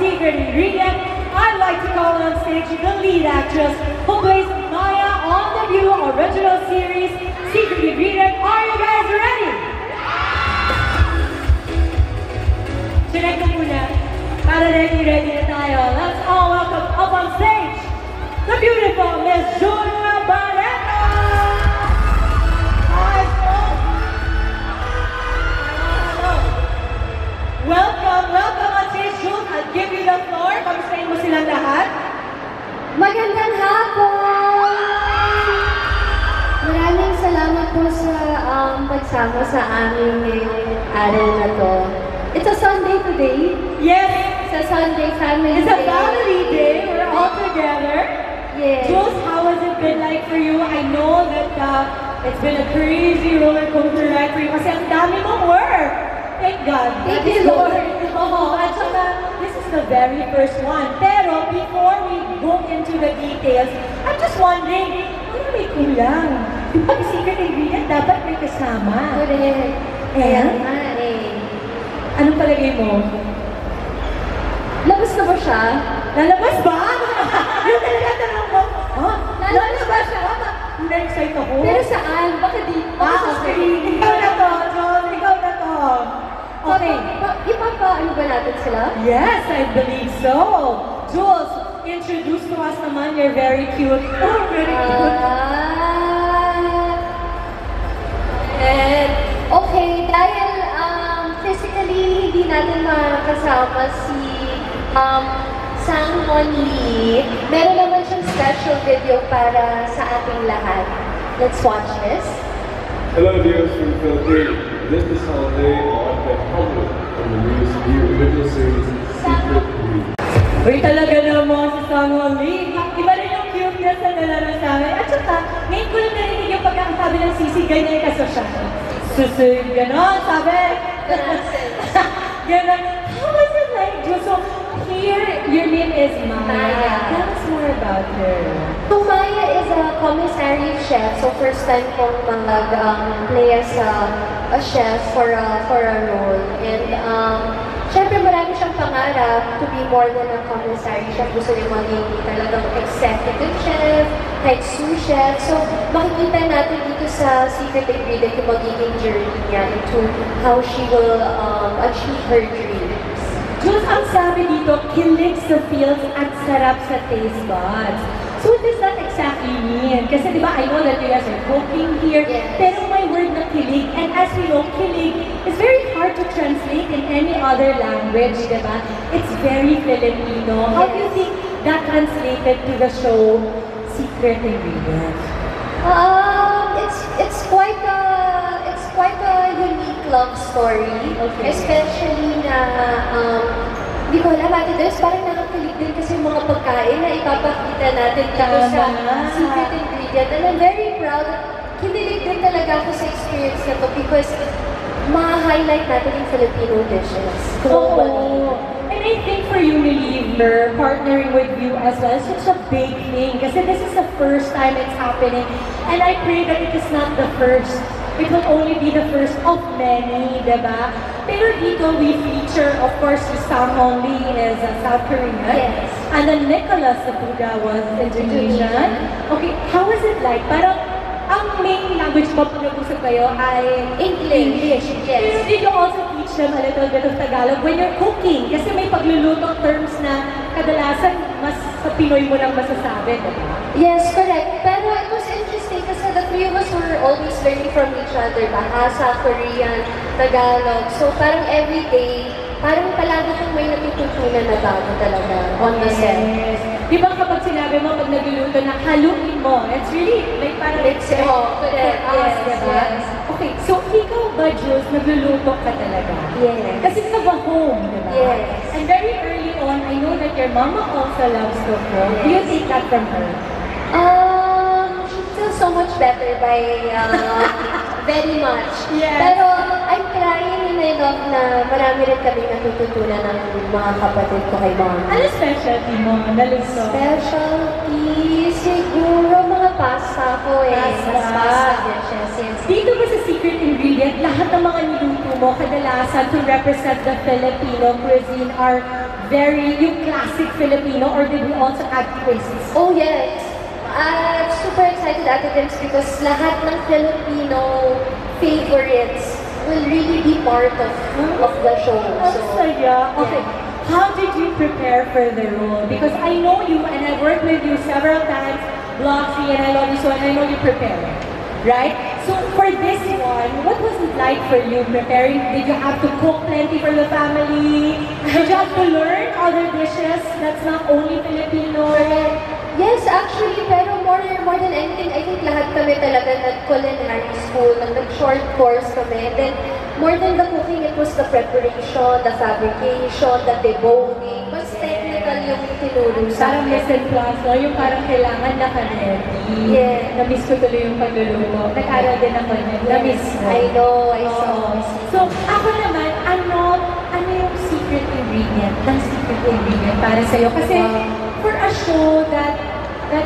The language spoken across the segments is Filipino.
secret ingredient, I'd like to call on stage the lead actress who plays Maya on the View original series, Secret Ingredient. Are you guys ready? Check ko muna. Para ready na tayo. Let's all welcome up on stage the beautiful Miss Julia Barreto! Hi, hello. Welcome on stage, Jules. I'll give you the floor. Kamustahin mo silang lahat? Magandang hapon! Maraming salamat po sa pagsama sa aming ngayong araw na to. It's a Sunday today. Yes! It's a Sunday family It's a family day. We're all together. Yes. Jules, how has it been like for you? I know that it's been a crazy roller coaster ride for you kasi ang dami mong work. Thank God. Thank you, Lord. Oo, at saka, this is the very first one. Pero before we go into the details, I'm just wondering, ano may kulang? Yung secret ingredient dapat may kasama. Correct. Kaya nga eh. Anong palagay mo? Labas na ba siya? Lalabas ba? Yung talaga tanong mo, huh? Lalabas ba siya? Na-excite ako. Pero saan? Baka di? Baka sa screen? Ikaw na to, John. Ikaw na to. Okay. Ipapa-ano ba natin sila? Yes, I believe so. Jules, introduce to us naman. You're very cute. Oh, very cute. Okay, dahil physically hindi natin makasama si Sang-Won Lee, meron naman siyang special video para sa ating lahat. Let's watch this. Hello viewers from the Philippines. This is Holiday on the public from the new original series Secret Ingredient. Uy, talaga naman si Sang-Won Lee. Iba rin yung cuteness na nalaro sa amin. At saka, ngayon ko lang narinig yung pagkakasabi ng sisi, ganyan yung kasosyal. Susunod, gano'n, sabi. Gano'n. How was it like, Jules? So, here, your name is Maya. Tell us more about her. So, Maya is a commissary chef. So, first time kong mag-play as a chef for a role. And, syempre, marami siyang pangarap to be more than a commissary chef. Gusto niya maging talagang executive chef, kahit sous chef. So, makikita natin dito sa Secret Ingredient yung magiging journey niya into how she will achieve her dreams. Jules, ang sabi dito, kilig sa feels at sarap sa taste buds. So what does that exactly mean? Kasi di ba, I know that you guys are cooking here, yes. Pero may word na kilig, and as we know, kilig is very hard to translate in any other language, di ba? It's very Filipino. How do you think that translated to the show Secret Ingredient? It's quite a unique love story, okay. Especially na hindi ko alam, Ate Des, parang nakakilig din kasi yung mga pagkain na ipapakita natin dito sa Secret Ingredient. And I'm very proud. Kinilig din talaga ako sa experience na to because ma-highlight natin yung Filipino dishes. Oh, and I think for Unilever, partnering with you as well is such a big thing kasi this is the first time it's happening. And I pray that it is not the first. It will only be the first of many, diba? Pero dito, we feature, of course, the Sang-Won Lee is South Korean. Yes. And then Nicholas Sapuga was Indonesian. Okay, how was it like? Parang, ang main language mo pag nag-usap kayo ay English. Yes. Pero did you also teach them a little bit of Tagalog when you're cooking? Kasi may pagluluto terms na kadalasan mas sa Pinoy mo lang masasabi, diba? Yes, correct. Pero it was interesting kasi the three of us were always learning from each other. Bahasa, Korean, Tagalog. So parang every day, parang palagi kang may natututunan na bago talaga on the set. Yes. Di ba kapag sinabi mo, pag nagluluto na haluin mo, it's really like parang It's correct. Yes, diba? yes. Okay, so ikaw ba, Jules, nagluluto ka talaga? Yes. Kasi home, diba? Yes. And very early on, I know that your mama also loves to cook. Do you take that from her? She feels so much better by very much. Yes. Pero I'm trying enough na marami rin kami natututunan ng mga kapatid ko kay mama. Ano specialty mo? Naluto? Specialty, siguro mga pasta ko eh. Pasta dishes, yes. Dito ba sa Secret Ingredient, lahat ng mga niluto mo, kadalasan to represent the Filipino cuisine are yung classic Filipino, or did we also add twists? Oh yes. Super excited Ate Dims because lahat ng Filipino favorites will really be part of the show. Ang saya. Okay. How did you prepare for the role? Because I know you and I've worked with you several times, Bloxy, and I love you so, and I know you prepare. Right? So for this one, what was it like for you preparing? Did you have to cook plenty for the family? Did you have to learn other dishes that's not only Filipino? Yes, actually, pero more than anything, I think lahat kami talaga nag-culinary school, nag-short course kami. And then, more than the cooking, it was the preparation, the fabrication, the deboning. Mas technical yung tinuro sa Parang lesson class, no? Yung parang kailangan naka-ready. Yeah. Na-miss ko tuloy yung pagluluto. Nag-aral din ako na. Na-miss ko. I know, I saw. So, ako naman, ano yung secret ingredient para sa'yo? Kasi, for a show that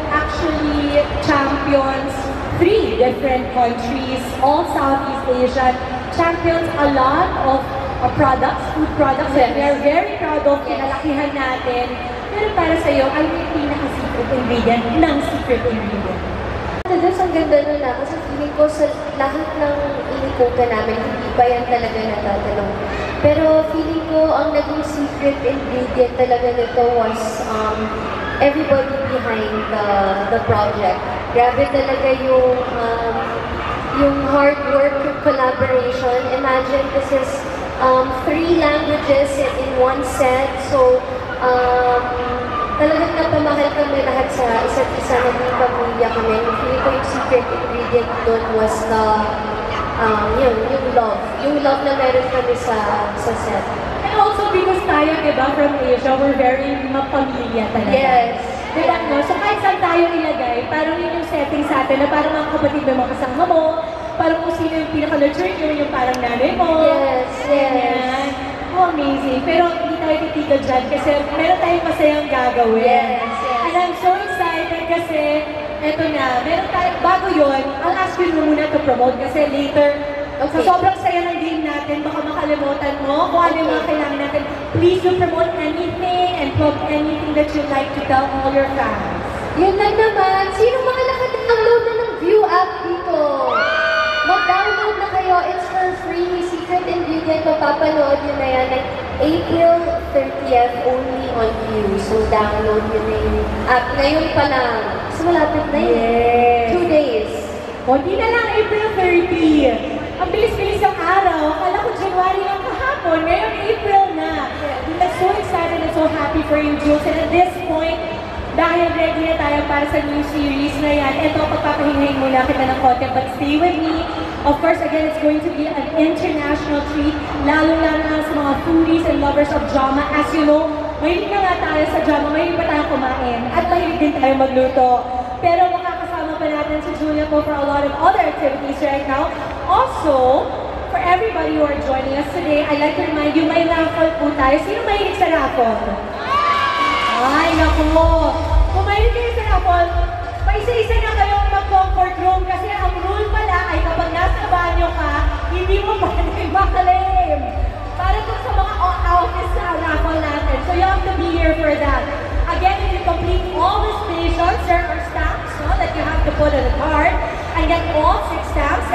actually champions 3 different countries, all Southeast Asian, champions a lot of food products that we are very proud of, kinalakihan natin. Pero para sa'yo, ano yung pinaka-secret ingredient ng secret ingredient? Tapos ang ganda nun na, kasi feeling ko sa lahat ng inikutan namin, hindi pa yan talaga natatanong. Pero feeling ko ang naging secret ingredient talaga nito was everybody behind the project. Grabe talaga yung hard work, yung collaboration. Imagine this is 3 languages in one set. So, talagang napamahal kami lahat sa isa't isa, naging pamilya kami. Feeling ko yung secret ingredient doon was yung love. Yung love na meron kami sa set. And also because tayo, diba, from Asia, we're very mapamilya talaga. Yes. Diba, no? So kahit saan tayo ilagay, parang yun yung setting sa atin na parang mga kapatid ng mga kasama mo, parang kung sino yung pinaka-nurture nyo, yung parang nanay mo. Yes, yes. Oh, amazing. Pero hindi tayo titigil dyan kasi meron tayong masayang gagawin. Yes, yes. And I'm so excited kasi eto na, meron tayo, bago yun, I'll ask you muna to promote kasi later, okay. sa sobrang saya ng game natin, baka makalimutan mo kung ano yung mga kailangan natin. Please do promote anything and plug anything that you'd like to tell all your fans. Yun lang naman. Sino mga naka-download na ng View app dito? Mag-download na kayo. It's for free. Secret ingredient. Mapapanood yun na yan. Like, April 30th only on View. So, download yun na yung app. Ngayon pa lang. So, malapit na yun. Yes. 2 days. Hindi na lang April 30. Ang bilis-bilis ang araw. Akala ko January lang kahapon. Ngayon, April na. I'm so excited and so happy for you, Jules. And at this point, dahil ready na tayo para sa new series na yan, ito, pagpapahingahin muna kita ng konti, but stay with me. Of course, again, it's going to be an international treat, lalo-lalo na sa mga foodies and lovers of drama. As you know, mahilig na nga tayo sa drama, mahilig pa tayo kumain, at mahilig din tayo magluto. Pero makakasama pa natin si Julia po for a lot of other activities right now. Also, for everybody who are joining us today, I'd like to remind you, may raffle po tayo. Sino mahilig sa raffle? Ay, naku mo! Kung mahilig kayo sa raffle, paisa-isa na kayong mag-comfort room kasi ang rule pala ay kapag nasa banyo ka, hindi mo pwedeng makalim. Para dun sa mga office sa raffle natin. So you have to be here for that. Again, if you complete all the stations, there are stamps that you have to put on the card and get all 6 stamps.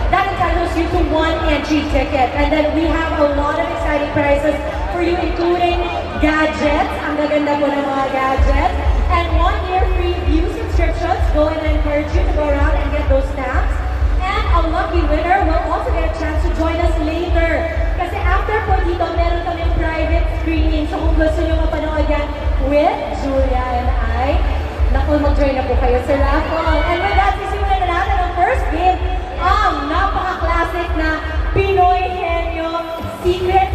That entitles you to 1 entry ticket. And then we have a lot of exciting prizes for you, including gadgets. Ang gaganda po ng mga gadgets. And 1-year free View subscriptions. Go and I encourage you to go around and get those stamps. And a lucky winner will also get a chance to join us later. Kasi after po dito, meron kaming private screening. So kung gusto nyo mapanood yan with Julia and I, naku, mag-join na po kayo sa raffle. And with that, sisimulan na natin ang first game, ang napaka-classic na Pinoy Henyo Secret